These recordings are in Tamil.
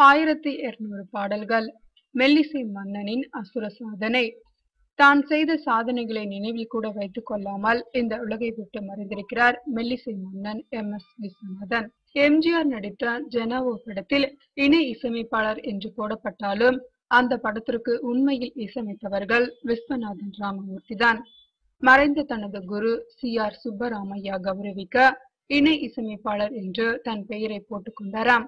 1200 பாடல்கள். மெல்லிசை மன்னனின் அசுர சாதனை. தான் செய்த சாதனைகளை நினைவில் கூட வைத்துக் கொள்ளாமல் இந்த உலகை விட்டு மறைந்திருக்கிறார் மெல்லிசை மன்னன் MS விஸ்வநாதன். எம்ஜிஆர் நடித்த ஜெனாவோ படத்தில் இணை இசையமைப்பாளர் என்று போடப்பட்டாலும் அந்த படத்திற்கு உண்மையில் இசையமைத்தவர்கள் விஸ்வநாதன் ராமமூர்த்தி தான். மறைந்த தனது குரு CR சுப்பராமையா கௌரவிக்க இணை இசையமைப்பாளர் என்று தன் பெயரை போட்டுக் கொண்டாராம்.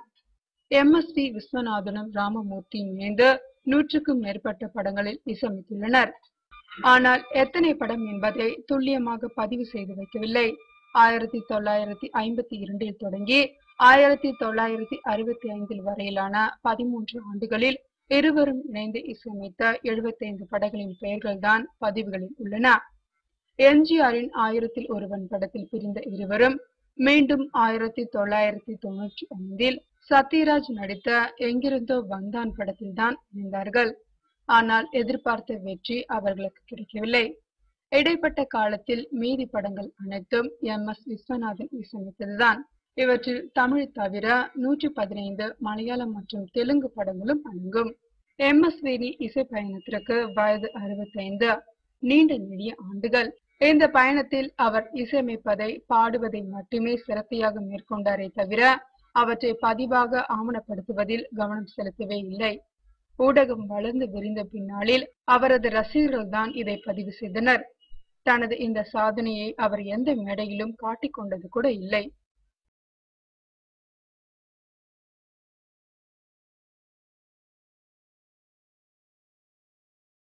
MSV விஸ்வநாதனும் ராமமூர்த்தியும் இணைந்து 100க்கும் மேற்பட்ட படங்களில் இசையமைத்துள்ளனர். ஆனால் எத்தனை படம் என்பதை துல்லியமாக பதிவு செய்து வைக்கவில்லை. 1952 தொடங்கி 1965 வரையிலான 13 ஆண்டுகளில் இருவரும் இணைந்து இசையமைத்த 75 படங்களின் பெயர்கள்தான் பதிவுகளில் உள்ளன. எம்ஜிஆரின் 1000ல் ஒருவன் படத்தில் பிரிந்த இருவரும் மீண்டும் 1995 சத்யராஜ் நடித்த எங்கிருந்தோ வந்தான் படத்தில் தான் இணைந்தார்கள். ஆனால் எதிர்பார்த்த வெற்றி அவர்களுக்கு கிடைக்கவில்லை. இடைப்பட்ட காலத்தில் மீதி படங்கள் அனைத்தும் MS விஸ்வநாதன் இசையமைத்ததுதான். இவற்றில் தமிழ் தவிர 115 மலையாளம் மற்றும் தெலுங்கு படங்களும் அடங்கும். MSVயின் இசை பயணத்திற்கு வயது 65. நீண்ட நெடிய ஆண்டுகள். இந்த பயணத்தில் அவர் இசையமைப்பதை பாடுவதை மட்டுமே சிரத்தையாக மேற்கொண்டாரே தவிர அவற்றை பதிவாக ஆவணப்படுத்துவதில் கவனம் செலுத்தவே இல்லை. ஊடகம் வளர்ந்து விரிந்த பின்னாளில் அவரது ரசிகர்கள் தான் இதை பதிவு செய்தனர். தனது இந்த சாதனையை அவர் எந்த மேடையிலும் காட்டிக் கொண்டது கூட இல்லை.